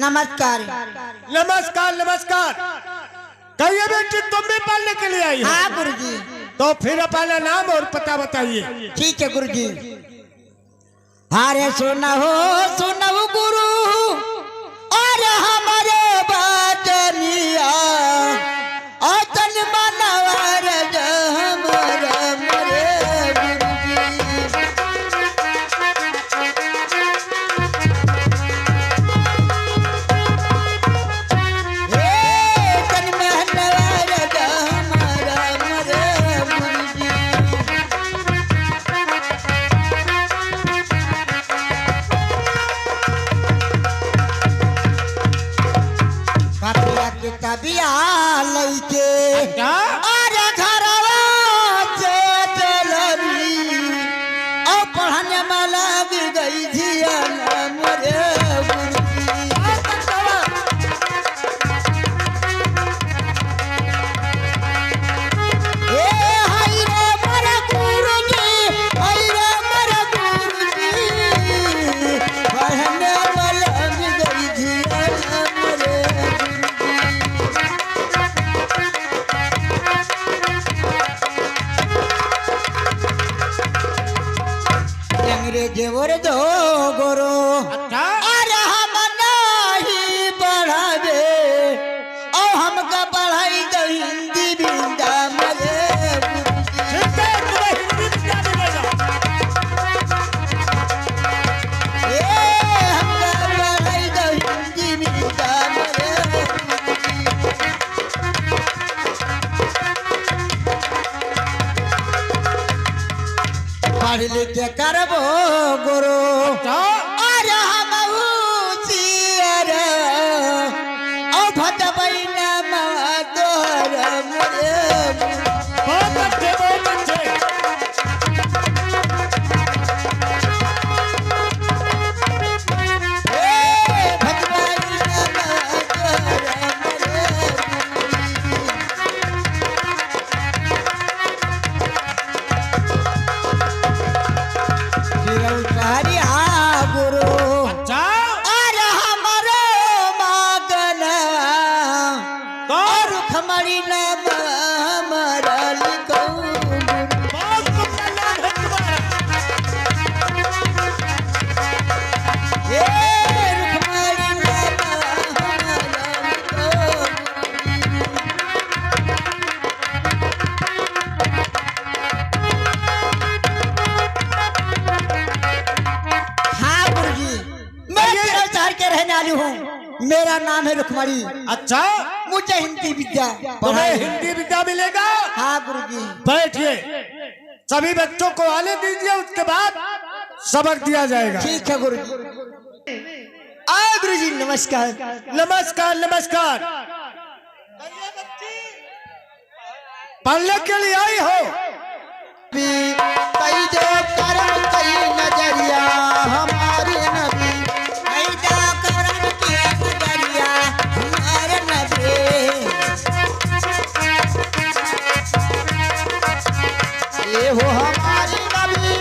नमस्कार। नमस्कार नमस्कार। कहिए बेटी, तुम भी पढ़ने के लिए आई हो? हाँ गुरुजी। तो फिर अपना नाम और पता बताइए। ठीक है गुरुजी। अरे सुनो गुरु और हमारे बाटनिया अतन मनवर हमरा मरे गुरुजी। तन मनवर हमरा मरे गुरुजी। किताबिया लइके अरे घरवा से चलनी और पढ़ने में लग गई जिया मोरे गुरुजी। ए हाय रे मोरे गुरुजी, हाय रे मोरे गुरुजी, पढ़ने में लग गई जिया मोरे अंग्रेजी वर्द गुरु अरे हम नहीं पढ़ावे और हमका पढ़ाई तो हिंदी बिंदा मरे हमका पढ़ाई तो हिंदी बिंदा मरे। पढ़ लिख के करबो गुरु अरे हम हुसियार ओ भटबै न तोर मोरे बहुत अच्छे बहुत अच्छे। भटबै न तोर मोरे गुरु अरे हमारे मागना और खमरी नाम हमारा लिखो हूँ। मेरा नाम है रुखमणी। अच्छा, मुझे हिंदी विद्या तुम्हें हिंदी विद्या मिलेगा? हाँ गुरुजी। बैठिए, सभी बच्चों को आने दीजिए, उसके बाद सबक दिया जाएगा। ठीक है गुरुजी। आए गुरुजी नमस्कार। नमस्कार नमस्कार। पढ़ने के लिए आई हो? कई दो कर्म कई नजरिया हमारे नबी, कई दो कर्म की नजरिया हमारे नबी। ये हो हमारे नबी,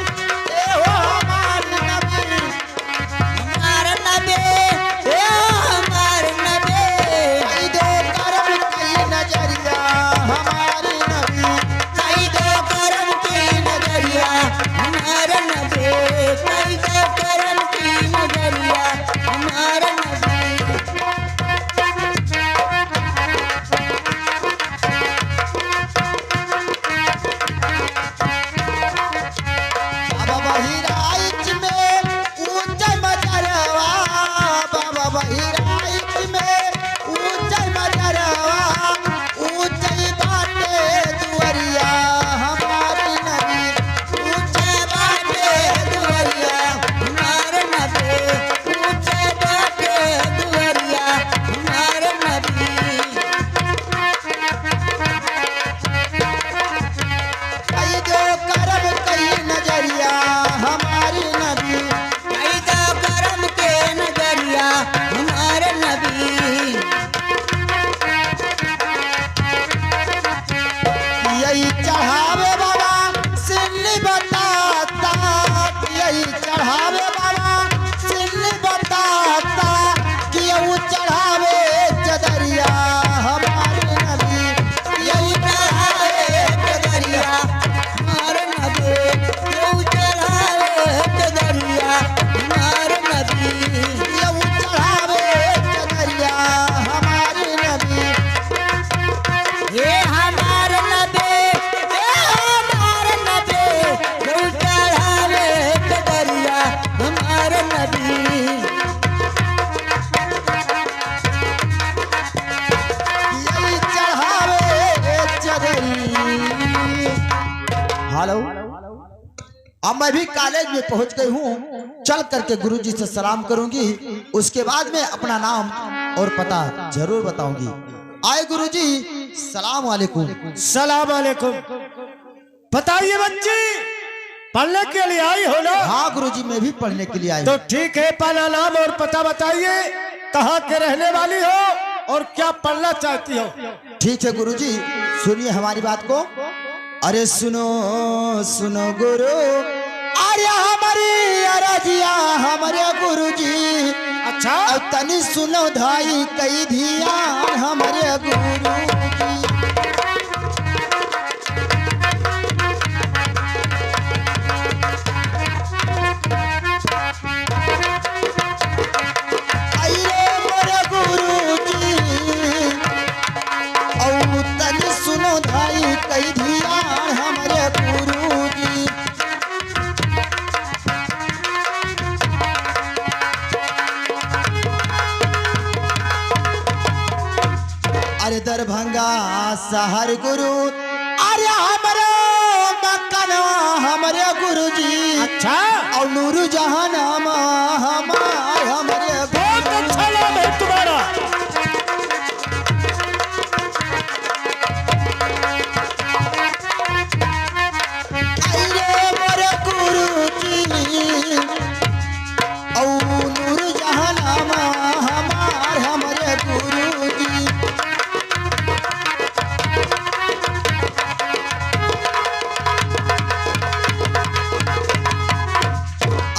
ये हो हमारे नबी, हमारे नबी, ये हमारे नबी। कई दो कर्म कई नजरिया हमारे नबी, कई दो कर्म की नजरिया हमारे नबी। मैं भी कॉलेज में पहुंच गई हूँ, चल करके गुरुजी से सलाम करूंगी, उसके बाद में अपना नाम और पता जरूर बताऊंगी। आए गुरुजी, सलाम वालेकुम। सलाम वालेकुम। बताइए बच्ची, पढ़ने के लिए आई हो ना? हाँ गुरुजी, मैं भी पढ़ने के लिए आई। तो ठीक है, पहला नाम और पता बताइए, कहाँ के रहने वाली हो और क्या पढ़ना चाहती हो? ठीक है गुरुजी, सुनिए हमारी बात को। अरे सुनो सुनो गुरु, अरे हमारी अरजिया हमारे गुरुजी। अच्छा, अब तनी सुनो धाई कई धियान हमारे गुरुजी। अरे मोरे गुरुजी, औ तनी सुनो धाई कई धियान हमारे गुरुजी। अरे दरभंगा शहर गुरु, अरे हमारे मक्कनवा हमारे गुरुजी। अच्छा, और नूर जहां नाम हमारे बहुत अच्छा नाम है तुम्हारा। अरे मोरे गुरुजी, और नूर जहां नाम हमारे गुरुजी।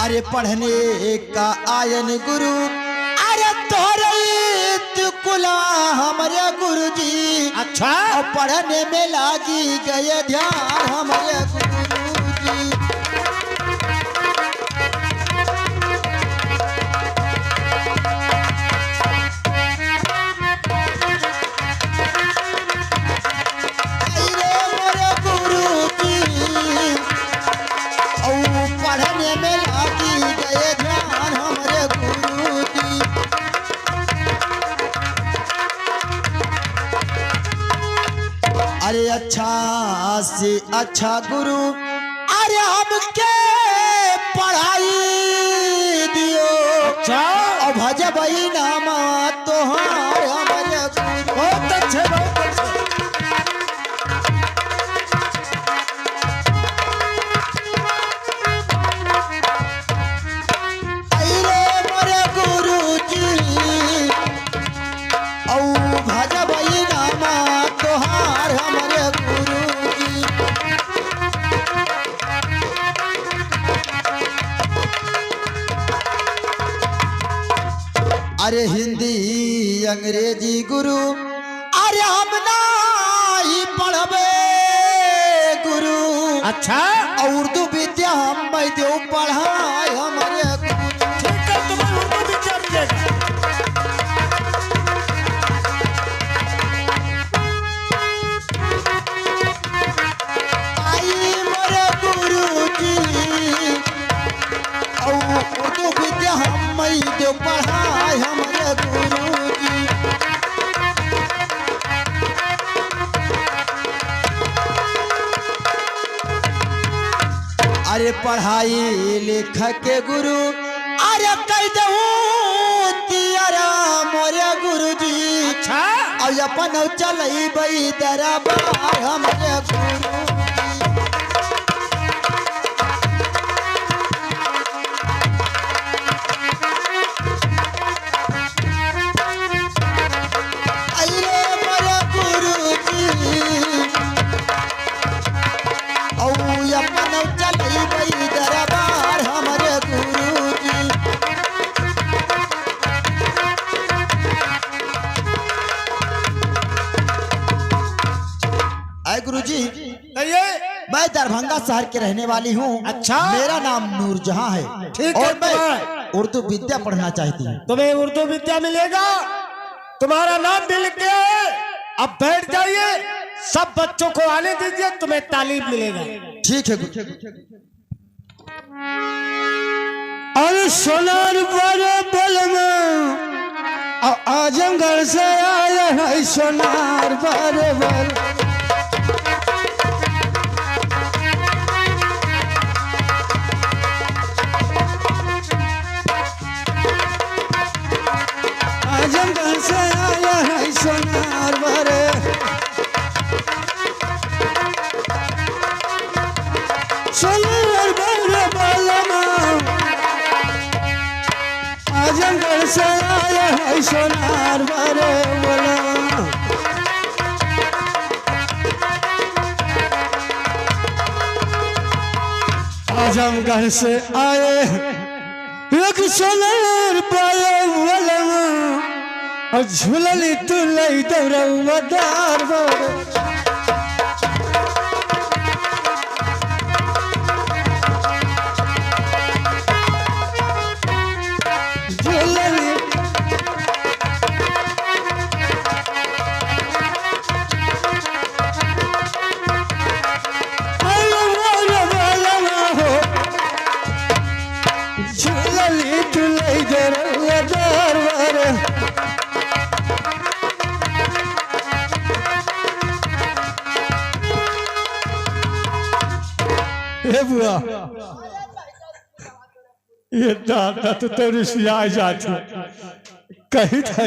अरे पढ़ने का आयन गुरु, अरे तोरे कुला हमारे गुरुजी। अच्छा, और पढ़ने में लागी गए ध्यान हमारे गुरुजी। अरे मोरे गुरुजी, और पढ़ने में लागी गए ध्यान हमारे गुरुजी। अरे अच्छा से अच्छा गुरु, अरे हमके पढ़ाई दियो। अच्छा, और भजबई नामा तोहार हमारे गुरु। बहुत अच्छे, बहुत अच्छे। अरे मोरे गुरुजी, औ भजबई नामा तोहार हमारे गुरुजी। अरे हिंदी अंग्रेजी गुरु, अरे हम नहीं पढ़बे गुरु। अच्छा, और उर्दू विद्या हम दो पढ़ाए हमारे गुरु। ठीक है, तुम्हें उर्दू विद्या मिलेगा। आई मोरे गुरुजी, और उर्दू विद्या हम दो पढ़ाए हमारे गुरुजी। अरे पढ़ाई लिख के गुरु, अरे कह दऊं तियारा मोरे गुरुजी। अच्छा, और अपन चलई बई दरबार हमारे गुरुजी। अरे मोरे गुरुजी, और अपन चलई बई दरबार हमारे गुरुजी। आए गुरुजी, ये मैं दरभंगा शहर के रहने वाली हूँ। अच्छा। मेरा नाम नूरजहां है। ठीक है, और मैं तुम्हारा- उर्दू विद्या पढ़ना चाहती हूँ। तुम्हें उर्दू विद्या मिलेगा। तुम्हारा नाम भी लिख गया है। अब बैठ जाइए, सब बच्चों को आने दीजिए, तुम्हें तालीम मिलेगा। ठीक है गुरु। अरे सोनार बड़े बल में आजमगढ़ से आया है सोनार बड़े बल। से आए है सोनार बारे बोला आजमगढ़ से आए एक सोनार बारे बोला और झूलली तुलई दौरदार बोला बुआ ये दादा तो तेरी सिया जाती कही था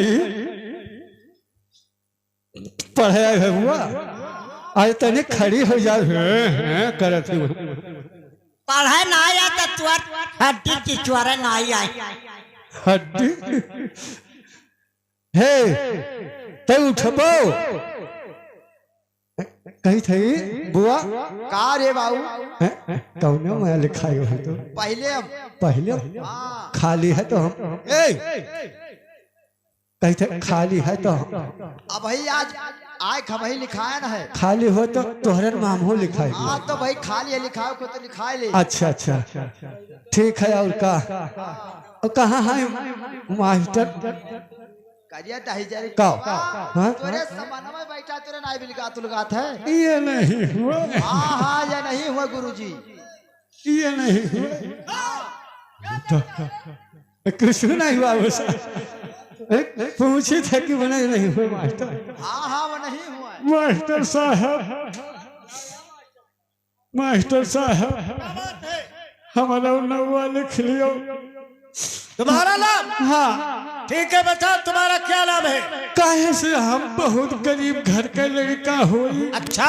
पढ़े है बुआ आज तने खड़ी हो जा करत पढ़े ना आया तो तुअर हड्डी चिचुआरे ना आई हड्डी हे ते उठबो कही थी बुआ का रे बाबू कौन मैं लिखाई हो तो पहले खाली है तो हम कही थे खाली है तो अब भाई आज आए खबही लिखाया ना है खाली हो तो तोहरे मामू लिखाई हाँ तो भाई खाली है लिखा को तो लिखा ले अच्छा अच्छा ठीक है और का और कहाँ है मास्टर करिया दही जरी का हां तोरे समाना में बैठा तोरे नाई भी लिखा तू लगात है ये नहीं हुआ हां हां ये नहीं हुआ गुरुजी ये नहीं हुआ तो कुछ नहीं हुआ वैसा पूछे थे कि बना नहीं हुआ मास्टर हां हां वो नहीं हुआ मास्टर साहब हमारा नवा लिख लियो तुम्हारा नाम हाँ ठीक है बता तुम्हारा क्या नाम है काहे से हम बहुत गरीब घर का लड़का हो अच्छा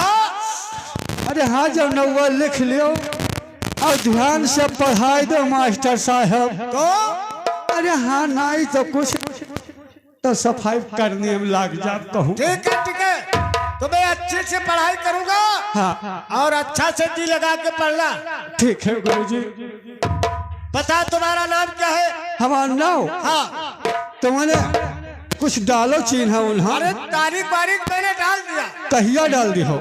अरे हाँ जब नवा लिख लियो और ध्यान से पढ़ाई दो मास्टर साहब तो अरे हाँ नहीं तो कुछ तो सफाई करने में लग जा कहूँ ठीक है तो मैं अच्छे से पढ़ाई करूंगा हाँ और अच्छा से जी लगा के पढ़ना ठीक है गुरुजी बता तुम्हारा नाम क्या है हमारा नाम हाँ तुमने कुछ डालो चिन्ह उन्हें अरे तारीख बारीख मैंने डाल दिया कहिया डाल दी हो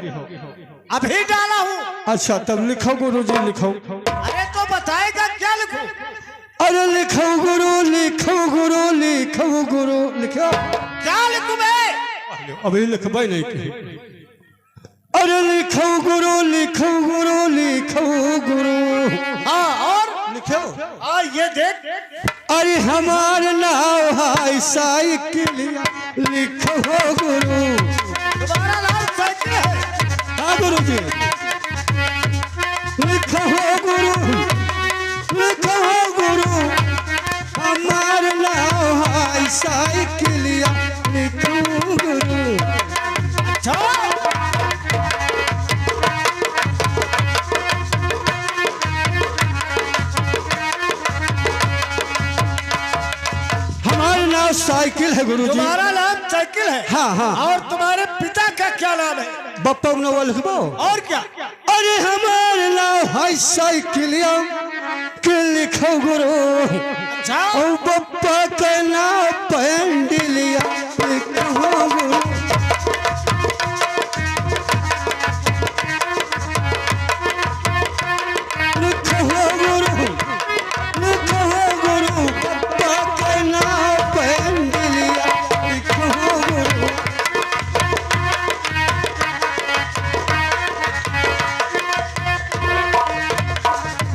अभी डाला हूँ अच्छा तब लिखो गुरुजी लिखो अरे तो बताएगा क्या लिखूं अरे लिखो गुरु लिखो गुरु लिखो गुरु लिखो क्या लिखूं मैं अभी लिखबे नहीं कही अरे लिखो गुरु लिखो गुरु लिखो गुरु हाँ और लिखो और ये देख अरे हमार नाम है साइकिल लिखो गुरु तुम्हारा नाम साइकिल है हाँ गुरु जी लिखो गुरु लिखो गुरु हमार नाम है साइकिल लिखो गुरु साइकिल है गुरुजी तुम्हारा नाम साइकिल है हाँ हाँ और तुम्हारे पिता का क्या नाम है बप्पा नवा लिखबो और क्या अरे हमारे नाम है साइकिल के लिखो गुरु अच्छा और बप्पा का नाम पेंडिलिया लिखो गुरु लिखो गुरु लिखो गुरु बप्पा का नाम पेंडिलिया लिखो गुरु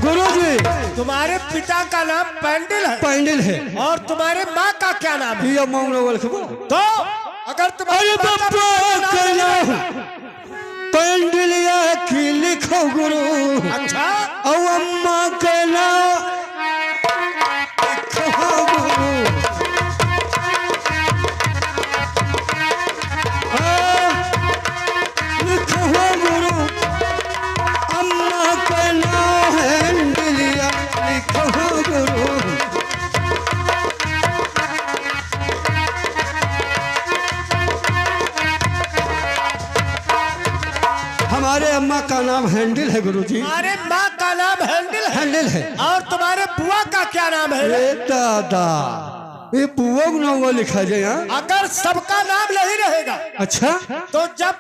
गुरुजी तुम्हारे पिता का नाम पेंडिल है पेंडिल है और तुम्हारे माँ का क्या नाम है ये मामला लिखबो तो अगर तुम्हारे अरे माता बप्पा पिता का का नाम नाम पेंडिलिया की लिखो गुरु अच्छा और अम्मा का नाम लिखो गुरु लिखो गुरु अम्मा का नाम पेंडिलिया लिखो गुरु का नाम हैंडल है गुरुजी। तुम्हारे माँ का नाम हैंडल है। हैंडल है। और तुम्हारे बुआ का क्या नाम है? ए दादा, ये बुआ का नाम लिखा जाए यहाँ। अगर सबका नाम नहीं रहेगा अच्छा, तो जब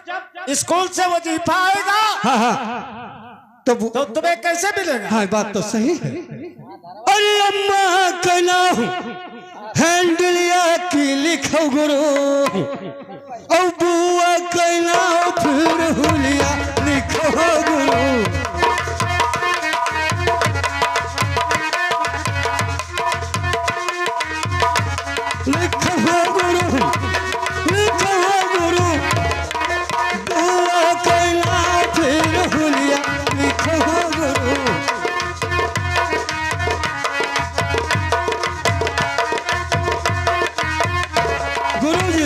स्कूल से वजीफा आएगा हाँ हाँ, तो तुम्हें कैसे मिलेगा? हाँ, बात तो सही है। अरे अम्मा का नाम हैंडलिया की लिखो गुरु, और बुआ का नाम फिर हुलिया लिखो गुरु। लिखो गुरु, लिखो गुरु, बुआ का नाम फिर हुलिया लिखो गुरु। गुरुजी,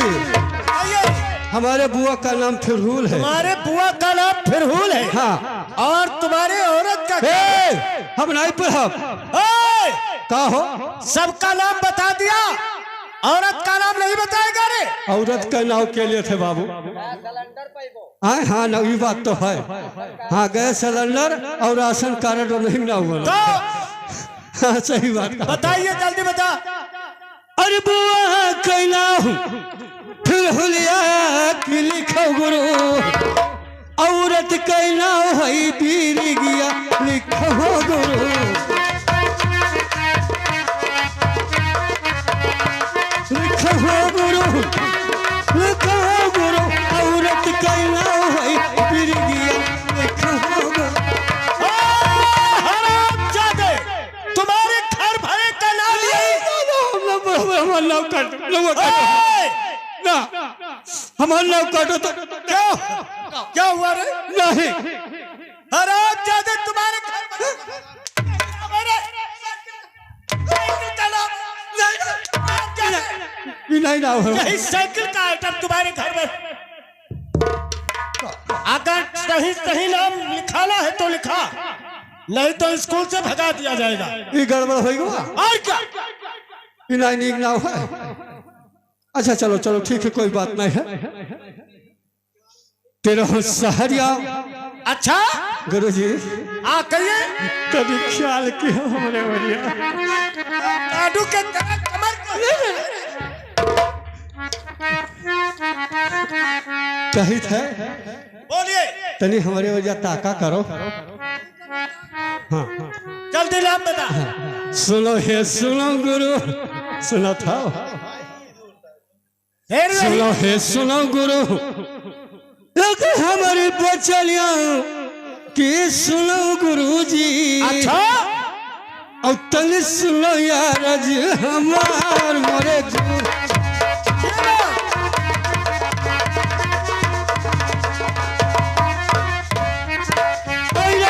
हमारे बुआ का नाम फिरहुल है। तुम्हारे बुआ का नाम फिरहुल है? हाँ। और तुम्हारे औरत का क्या? हम नहीं पढ़ब। का हो? सबका नाम बता दिया, औरत का नाम नहीं बताएगा रे? औरत का नाम के लिए थे बाबू। हाँ हाँ, ना ये बात तो है। हाँ, गैस सिलेंडर और राशन कार्ड और नहीं ना हुआ। तो हाँ, सही बात। बताइए, जल्दी बता। अरे बुआ का नाम फिरहुलिया की लिखो गुरु, औरत का नाम है बीरिगिया लिखो गुरु। लिखो गुरु, लिखो गुरु, औरत का नाम है बीरिगिया लिखो गुरु। हरामजादे, तुम्हारे घर भरे का नाम यही? हमारा नाम काटो ना, हमारा नाम काटो तो क्या हुआ रे? नहीं। हरामजादे, तुम्हारे घर नहीं ना हो। यही साइकिल का आइटम तुम्हारे घर में। अगर सही सही नाम लिखाना है तो लिखा, नहीं तो स्कूल से भगा दिया जाएगा। ये गड़बड़ हो गया। और क्या? नहीं ना है। अच्छा चलो चलो, ठीक है, कोई बात नहीं है। तेरा सहरिया। अच्छा गुरुजी, आ कहिए। कभी ख्याल किया हमने बढ़िया काडू के कमर कही थे। बोलिए। तनी हमारे वजह ताका करो। हाँ, जल्दी नाम बता। सुनो हे सुनो गुरु, सुनो था। सुनो हे सुनो गुरु, हमारी बचलिया कि सुनो गुरु जी। अच्छा, और तनी सुनो यार जी हमार मोरे गुरु।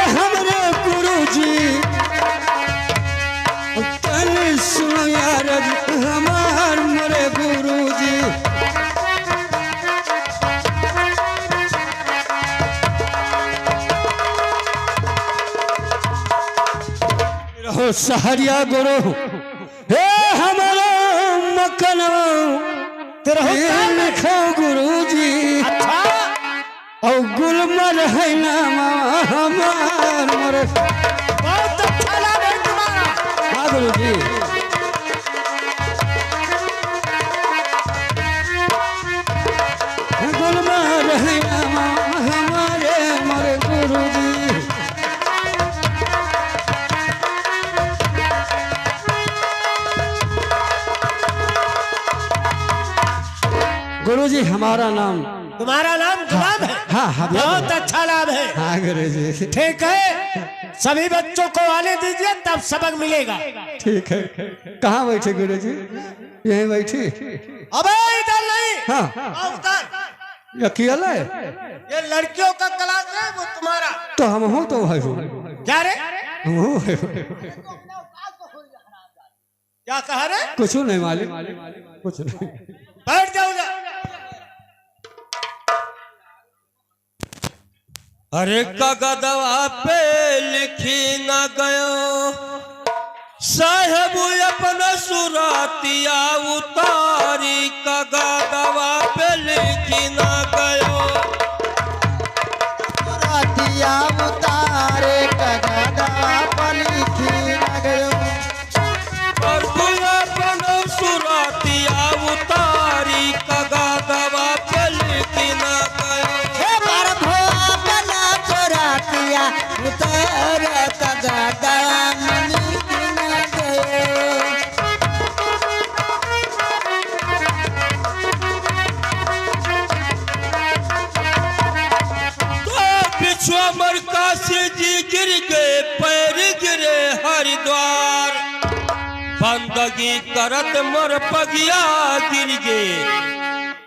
हमारे गुरु जी, तनी सुनो यार जी हमार मोरे गुरु जी। सहरिया गुरु, हे हमारा मकनो लिखो गुरु जी। अच्छा, और गुलमर है नाम हमार मोरे। बहुत अच्छा नाम है तुम्हारा। हाँ गुरु जी। गुलमर है नाम हमारे मोरे गुरु जी। गुरु जी, हमारा नाम। तुम्हारा नाम गुलाम है? हाँ हाँ, बहुत अच्छा नाम है। हाँ गुरु जी। ठीक है, सभी बच्चों को आने दीजिए, तब सबक मिलेगा। ठीक है। कहाँ बैठे गुरु जी? यहीं बैठी। अबे इधर नहीं। हाँ, आओ उधर। ये अकेला है? ये लड़कियों का क्लास है, वो तुम्हारा। तो हम हो तो भाई हो। क्या रे? हम हो। क्या कहा रे? कुछ नहीं मालिक, कुछ नहीं। बैठ जाओ जा। अरे कागदवा पे लिखी न गयो साहेब अपना सुरातिया उतारी, कागदवा पे लिखी न गयो रातिया बंदगी करत मोर पगिया गिर गे।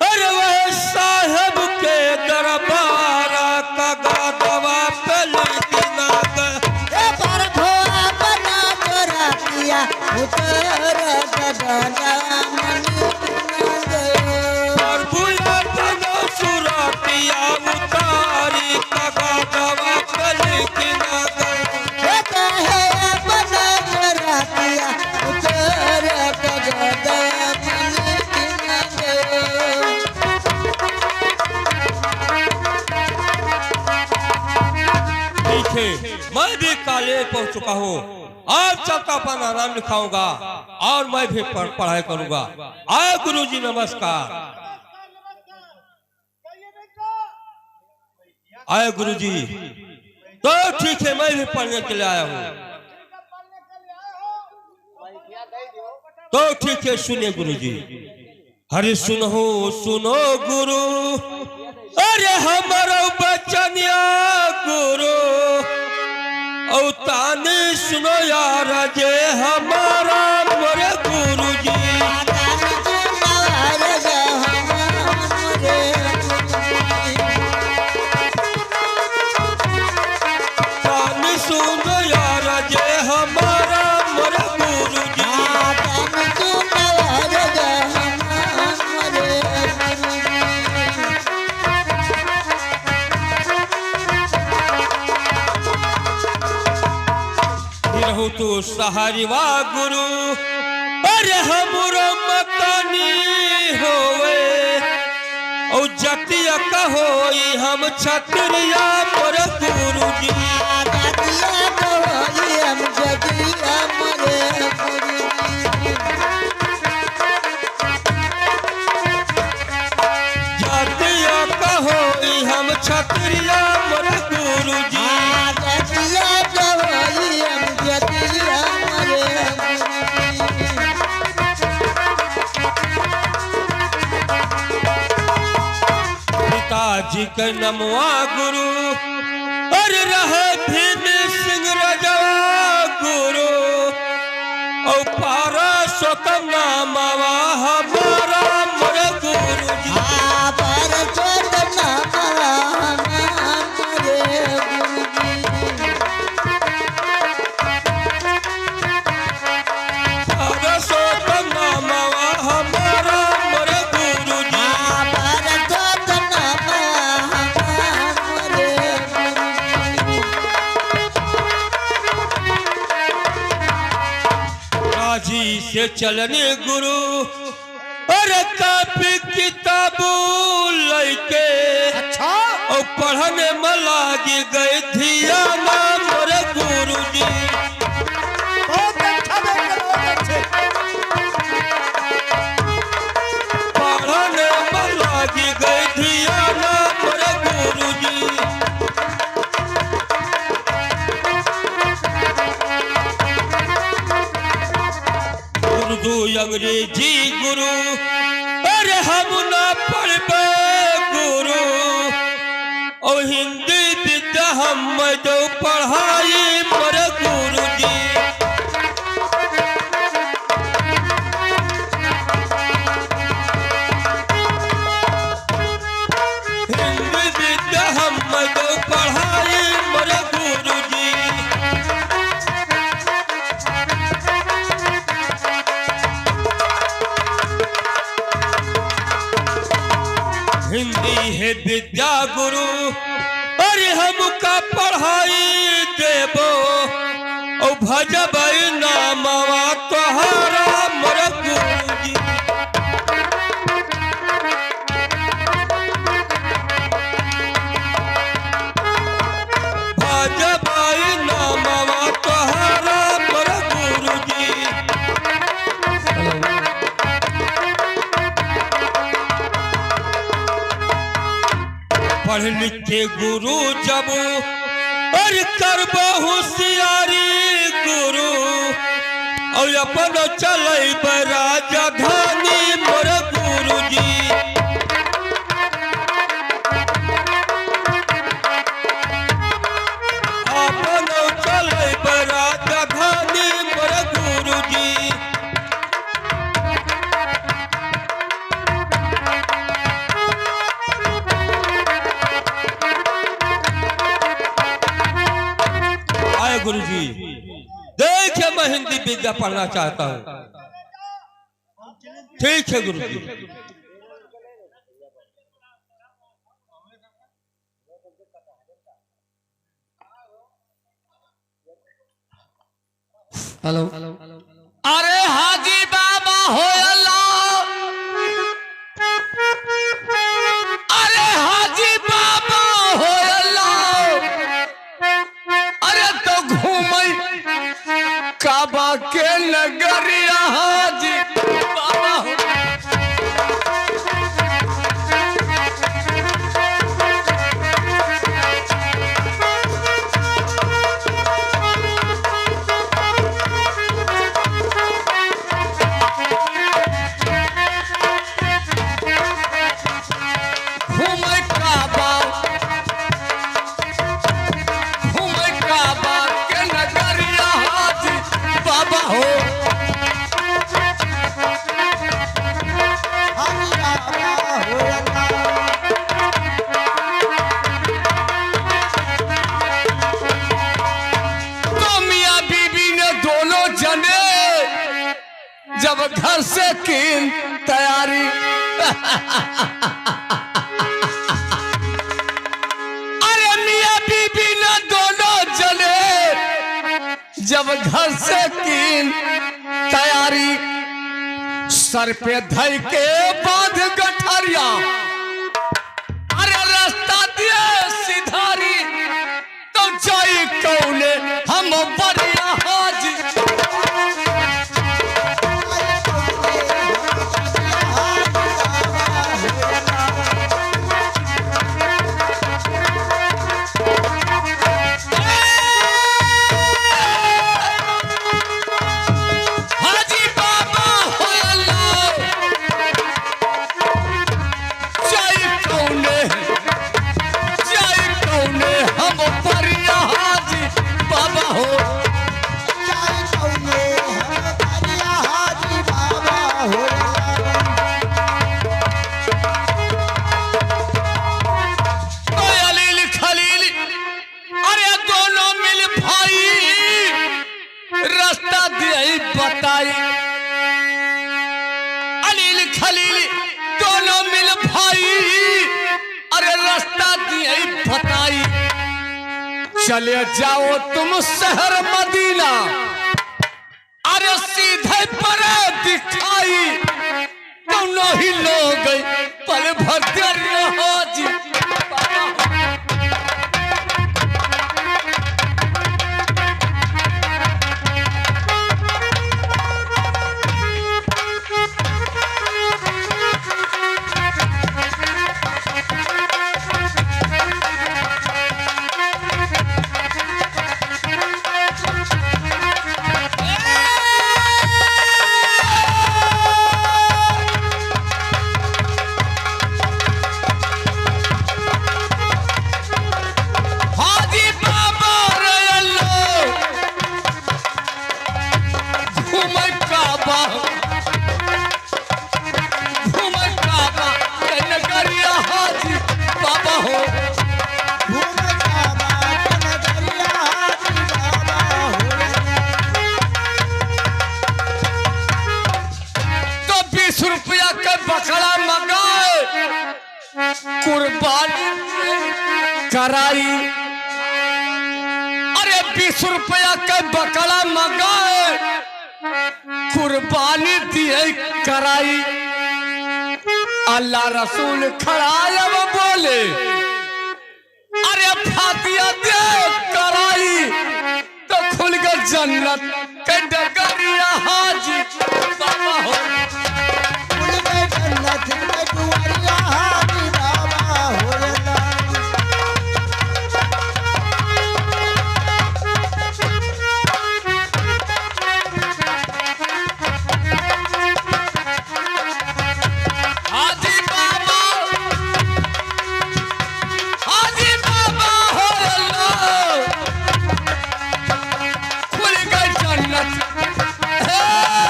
अरे वह साहब के दरबार का गदवा पे लेकिन आ गए। पर भोला बना तोरा किया उतर गगना और भूला बनो सुरतिया उतारी का गदवा पे लेकिन आ गए। बना तोरा किया उतर गगना मैं भी कॉलेज पहुंच चुका हूँ और चलता अपन आराम लिखाऊंगा और मैं भी पढ़ाई करूंगा। आए गुरुजी नमस्कार। आए गुरुजी। तो ठीक है मैं भी पढ़ने के लिए आया हूँ। तो ठीक है सुनिए गुरुजी। अरे सुनो सुनो गुरु अरे हमारा बचनिया गुरु औ ताने सुनो यार जे हमारा मोरे गुरु जी। ताने सुनो यार जे हमारा मोरे गुरु जी। तू सहारिवा गुरु अरे हमरो मकानी होवे औ जतिया कहोई हम छतरिया पर गुरु जी। जतिया कहोई हम छतरिया पर गुरु जी। पिताजी के नमवा गुरु अरे रहे भीम सिंह रजवा गुरु और पारा स्वतम नामवा हमारा मोरे गुरु जी। पारा स्वतम नामवा हमारा मोरे गुरु जी। राजी से चलने गुरु अरे कापी किताबू लैके और पढ़ने में लागी गए धिया ना मोरे गुरु जी। पढ़ने में लागी गए धिया ना मोरे गुरु जी। उर्दू अंग्रेजी गुरु अरे हम ना पढ़बे गुरु और हिंदी विद्या हम जो पढ़ाई मोरे गुरु जी। हिंदी विद्या हम जो पढ़ाई मोरे गुरु जी। हिंदी है विद्या गुरु अरे हमका पढ़ाई देबो और भजबई नामवा तोहरा मोरे गुरु जी। भजबई नामवा तोहरा मोरे गुरु जी। पढ़ लिख के गुरु जब और करबो होशियारी गुरु और अपन चल राजधानी मोरे गुरु जी। अपन चल राजधानी मोरे गुरु जी। की विद्या पढ़ना चाहता हूँ। ठीक है गुरु जी। हेलो अरे हाजी बाबा हो अल्लाह, अरे हाजी बाबा हो अल्लाह, अरे तो घूमई काबा के नगरिया हाजी बाबा हो। जब घर से की तैयारी अरे मियां बीबी ने दोनों जने जब घर से की तैयारी, सर पे धई के बांध गठरिया, अरे रास्ता दिए सिधारी, तो जाई कौने हम बढ़िया हाजी। बताई अलील खलील दोनों मिल भाई, अरे रास्ता दिए बताई, चले जाओ तुम शहर मदीना, अरे सीधे पर दिखाई, दोनों ही लोग पल भर हाजी। बकरा मंगाए कुर्बानी कराई, अरे 20 रुपया का बकरा मंगाए कुर्बानी दिए कराई। अल्लाह रसूल खड़ा अब बोले, अरे फातिया दे कराई, तो खुल गई जन्नत के डगरिया हाजी बाबा हो। Hey!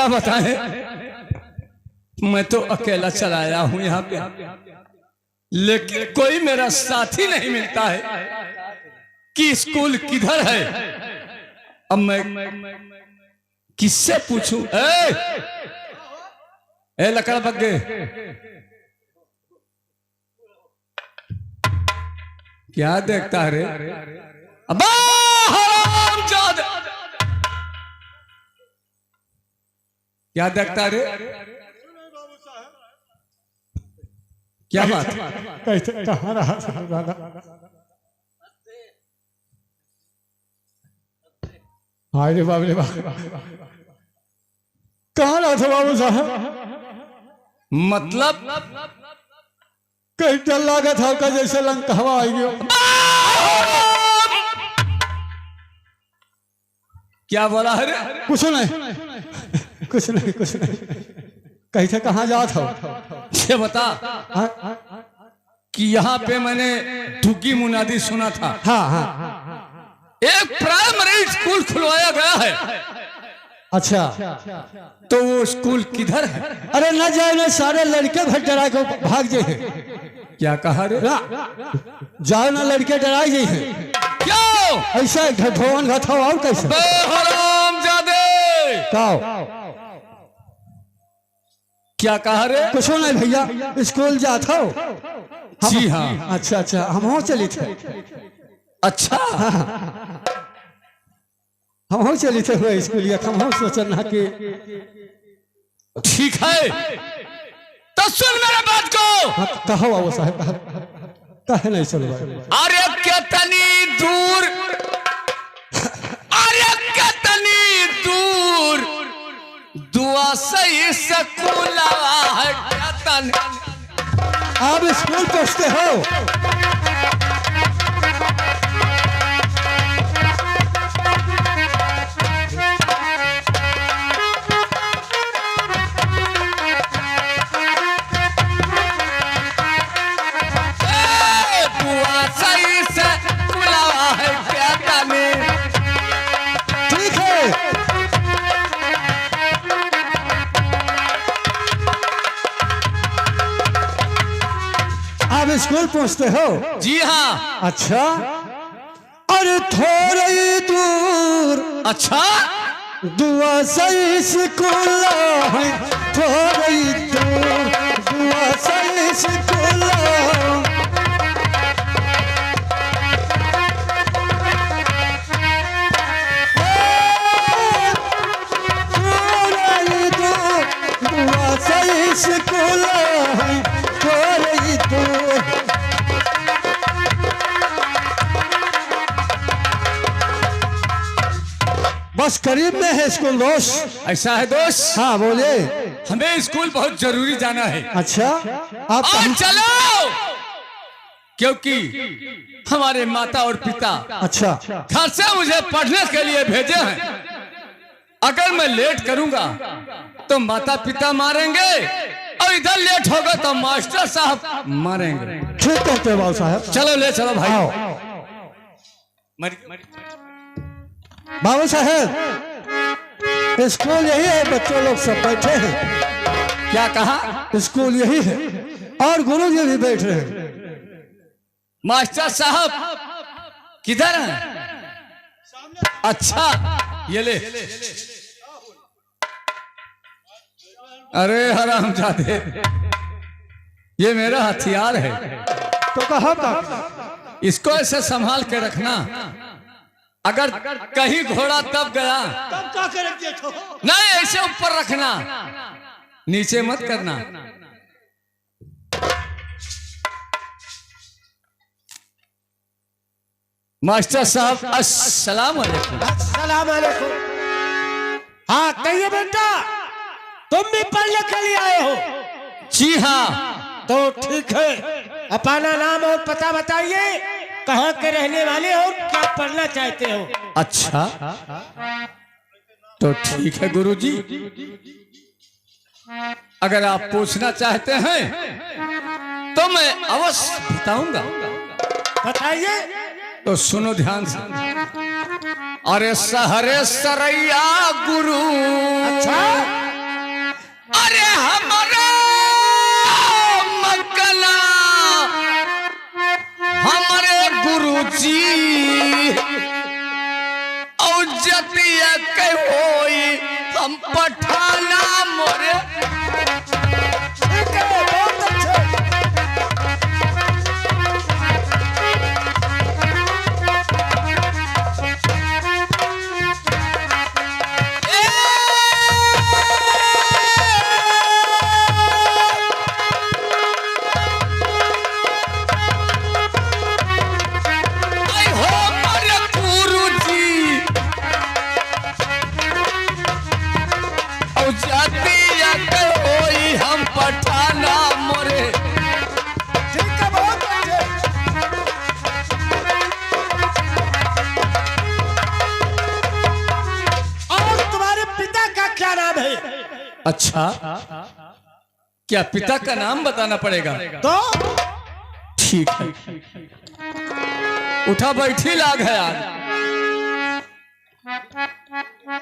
क्या बताएं, मैं तो अकेला चलाया हूं यहाँ पे, लेकिन कोई मेरा साथी नहीं मिलता है कि स्कूल किधर है। अब मैं किससे पूछूं? ए लकड़ा बग्गे, क्या देखता है रे? अबा हरामजादा, क्या देखता रे? क्या बात? कैसे कहाँ रहा था दादा? हाय रे बाप रे बाप, कहाँ रहा था बाबू साहब? मतलब कहीं डर लगा था का जैसे लंका हवा आई गयो। क्या बोला है रे? कुछ नहीं, कुछ नहीं, कुछ नहीं। कहीं से कहाँ जात हो? ये बता कि यहाँ पे मैंने ठुकी मुनादी सुना था। हाँ हाँ, एक प्राइमरी स्कूल खुलवाया गया है। अच्छा, तो वो स्कूल किधर है? अरे न जाए ना, सारे लड़के भर डरा के भाग जाए। क्या कहा रे? जाओ ना, लड़के डराई जाए। क्यों? ऐसा घटोवन घटो और कैसे? हरामजादे, क्या कहा रे? कुछ नहीं भैया, स्कूल जाता हो? जी हाँ। अच्छा अच्छा, हम हो चली थे। अच्छा, हम हो चली थे हुए स्कूल, हम हो सोचना कि ठीक है। तो सुन मेरे बात को। कहो बाबू साहब, कहे नहीं चलो। अरे कितनी दूर, अरे कितनी दूर दुआ से स्कूल है। आप स्कूल पहुंचते हो? ठीक है, आप स्कूल पहुंचते हो? जी हाँ। अच्छा, अरे थोड़ी दूर, अच्छा, दुआ से स्कूल है, थोड़ी दूर दुआ से स्कूल। स्कूल है थोड़ी दूर। बस करीब में है स्कूल दोस्त। ऐसा है दोस्त? हाँ बोले। हमें स्कूल बहुत जरूरी जाना है। अच्छा, आप और चलो, क्योंकि हमारे माता और पिता अच्छा घर से मुझे पढ़ने के लिए भेजे हैं। अगर मैं लेट करूंगा तो माता पिता मारेंगे, और इधर लेट होगा तो मास्टर साहब मारेंगे। ठीक कहते बाबू साहब। चलो ले चलो भाई। बाबू साहब, स्कूल यही है, बच्चे लोग सब बैठे हैं। क्या कहा? स्कूल यही है और गुरु जी भी बैठ रहे हैं। मास्टर साहब किधर हैं? अच्छा, ये ले। अरे हरामजादे, ये मेरा हथियार है। तो कहा था इसको ऐसे संभाल के रखना, अगर कहीं घोड़ा तब गया तब क्या करेंगे? नहीं, ऐसे ऊपर रखना, नीचे मत करना। मास्टर साहब अस्सलाम वालेकुम। अस्सलाम वालेकुम। हाँ कहिए बेटा, तुम भी पढ़ने के लिए आए हो? जी हाँ। तो ठीक है, अपना नाम और पता बताइए, कहाँ के रहने वाले हो, क्या पढ़ना चाहते हो? अच्छा, तो ठीक है गुरुजी, अगर आप पूछना चाहते हैं तो मैं अवश्य बताऊंगा। बताइए। तो सुनो ध्यान से। अरे सहरे सरैया गुरु, अच्छा, अरे हमारा मकला हमारे गुरुजी और जतिया के होई हम पठाना मोरे। ठीक है, बहुत अच्छे। आई हो मेरे गुरुजी और जतिया के होई हम पठाना मोरे। ठीक है, बहुत अच्छे। और तुम्हारे पिता का क्या नाम है? अच्छा, क्या पिता का नाम बताना पड़ेगा? तो ठीक है, उठा बैठी लाग है यार।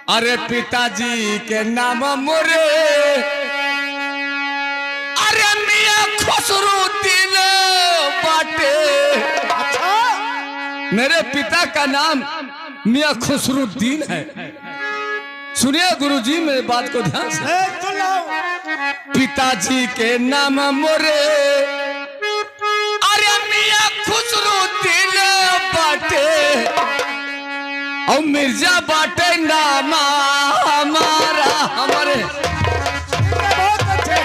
अरे पिताजी के नाम मोरे, अरे मियां खुसरूद्दीन बाटे। अच्छा, मेरे पिता का नाम मियां खुसरूद्दीन है। सुनिए गुरुजी मेरे बात को ध्यान से। सुन लो। पिताजी के नाम मोरे, अरे मियां खुसरूद्दीन बाटे और मिर्जा बाटे नामा हमारा हमारे। ठीक है, बहुत अच्छे।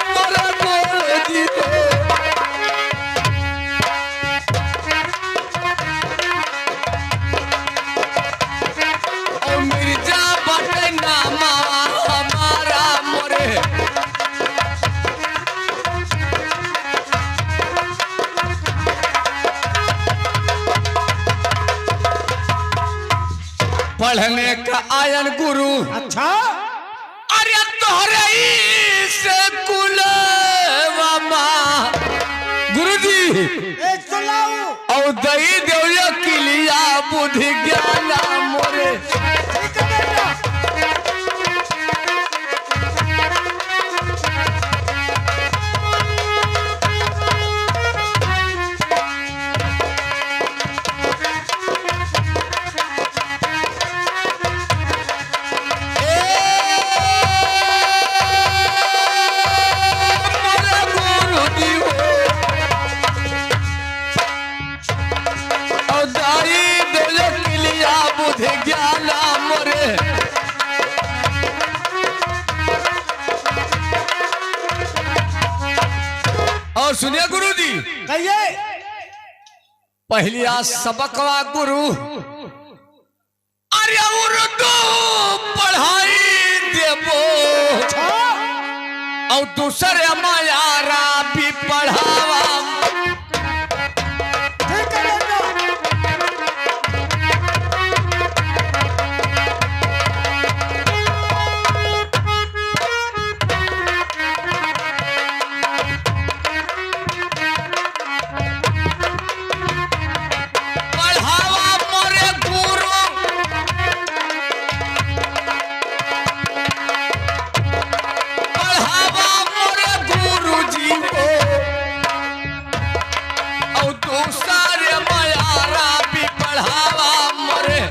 मोरा गोदी हो। और मिर्जा बाटे नामा हमारा मोरे। पढ़ने का आयन गुरु, अच्छा, अरे तोहरे से कुलवा गुरुजी सुन लो। और दई देवया किलिया बुद्धि ज्ञाना मोरे। ठीक है बेटा। मोरा गुरुजी हो। और दई देवया किलिया बुद्धि ज्ञाना मोरे। और सुनिए गुरुजी, कहिए। पहलिया सबकवा गुरु, अरे उर्दू पढ़ाई देबो और दूसरे मायारा भी पढ़ावा। ठीक है बेटा। पढ़ावा मोरे गुरु, पढ़ावा मोरे गुरुजी हो और दूसरे मायारा भी पढ़ावा मोरे।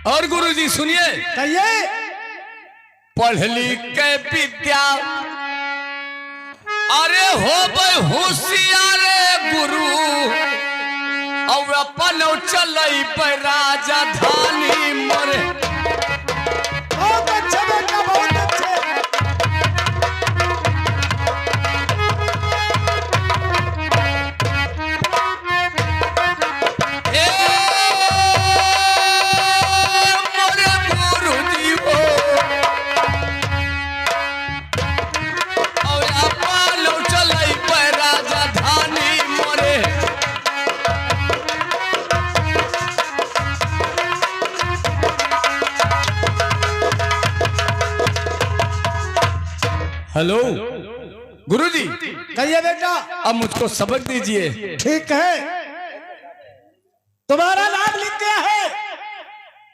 और गुरुजी सुनिए, कहिए। पढ़ लिख के विद्या अरे हो भाई होशियार गुरु और अपन चलई पे राजधानी मोरे। बहुत अच्छे बेटा, बहुत अच्छे। ए मोरे गुरुजी हो और अपन चलई पे राजधानी मोरे। हेलो गुरुजी, कहिए बेटा। अब मुझको सबक दीजिए। ठीक है, तुम्हारा नाम लिख दिया है।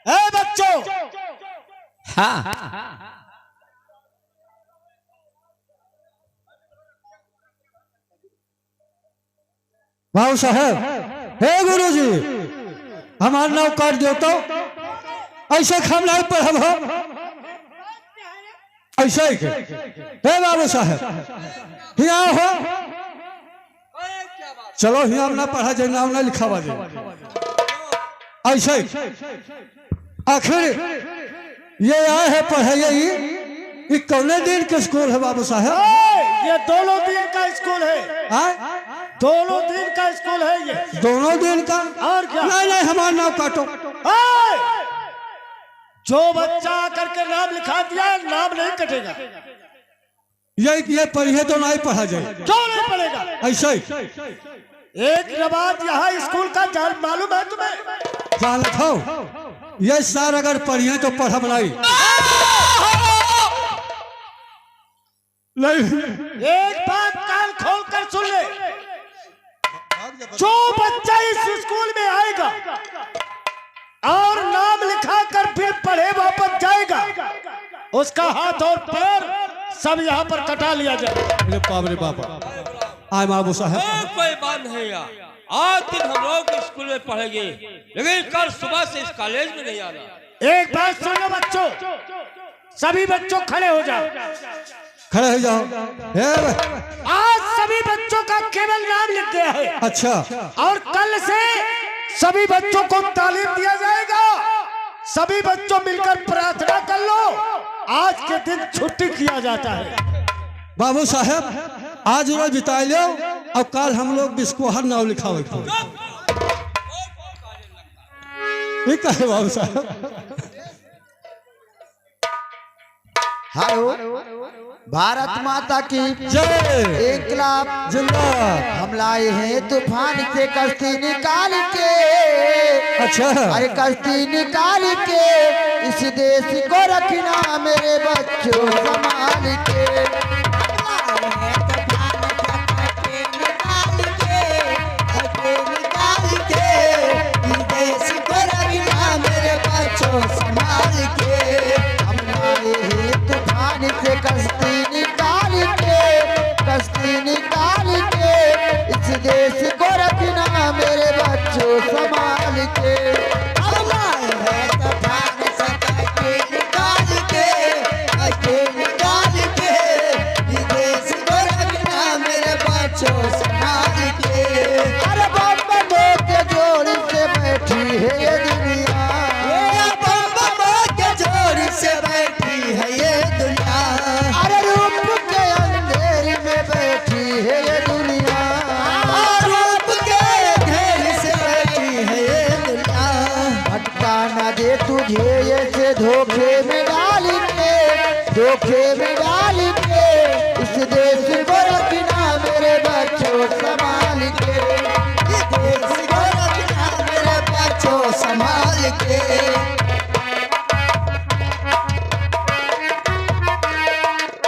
ए बच्चों, हाँ भाव साहब, हे गुरुजी, हमारा नाम काट दो तो ऐसे हम नहीं पढ़ब हो, ऐसे ही हे बाबू साहब यहाँ हो, चलो यहाँ ना पढ़ा जाए, नाम ना लिखा बाजे ऐसे ही। आखिर ये आए है पढ़े, ये कौने दिन के स्कूल है बाबू साहब? ये दोनों दिन का स्कूल है। दोनों दिन का स्कूल है ये। दोनों दिन का? और क्या? नहीं नहीं, हमारा नाम काटो। जो बच्चा आकर के नाम लिखा दिया, नाम नहीं कटेगा। ये पढ़िए तो नहीं पढ़ा जाए। क्यों नहीं पढ़ेगा? ऐसे ही एक नवाज यहाँ स्कूल का जान मालूम है तुम्हें? जान रखो, ये सर अगर पढ़िए तो पढ़ब नहीं। एक बात कान खोल कर सुन ले, जो बच्चा इस स्कूल में आएगा और नाम लिखा कर फिर पढ़े वापस जाएगा, उसका हाथ और पैर सब यहाँ पर कटा लिया जाए। रे बाबा, आए बाबू साहब, कोई बात नहीं यार, आज दिन हम लोग स्कूल में पढ़ेंगे, लेकिन कल सुबह से इस कॉलेज में नहीं आना। एक बात सुनो बच्चों, सभी बच्चों खड़े हो जाओ। खड़े हो जाओ। आज सभी बच्चों का केवल नाम लिख गया है। अच्छा, और कल से सभी बच्चों को तालीम दिया जाएगा। सभी बच्चों मिलकर प्रार्थना कर लो, आज के दिन छुट्टी किया जाता है। बाबू साहब, आज रोज बिता लो और कल हम लोग बिस्कुहर नाम लिखावे। ठीक है बाबू साहब। हेलो, भारत माता की जय। इनकलाब जिंदाबाद। हम लाए हैं तूफान से कश्ती निकाल के। अच्छा, अरे कश्ती निकाल के इस देश को रखना मेरे बच्चों संभाल के। संभाल के हम लाए हैं तूफान से कश्ती निकाल के इस देश को रखना मेरे बच्चों संभाल के। हम लाए हैं तूफान से कश्ती निकाल के इस देश को रखना मेरे बच्चों संभाल के। अरे बम्बे के जोड़ से बैठी है ये दुनिया, से बैठी है ये दुनिया। अरे रूप के अंधेरे में बैठी है ये दुनिया, रूप के अंधेरे से बैठी है ये दुनिया। भटका ना दे तुझे ये से धोखे में डाल के इस देश को रखना मेरे बच्चों संभाल के। इस देश को रखना मेरे बच्चों संभाल के।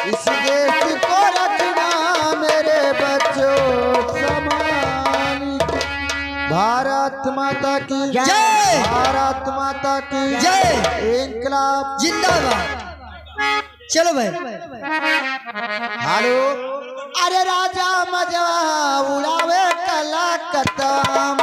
इस देश को रखना मेरे बच्चों संभाल के। भारत माता की जय, भारत माता की जय। इनकलाब जिंदाबाद। चलो भाई। हेलो, अरे राजा मजा उड़ावे कला कतम,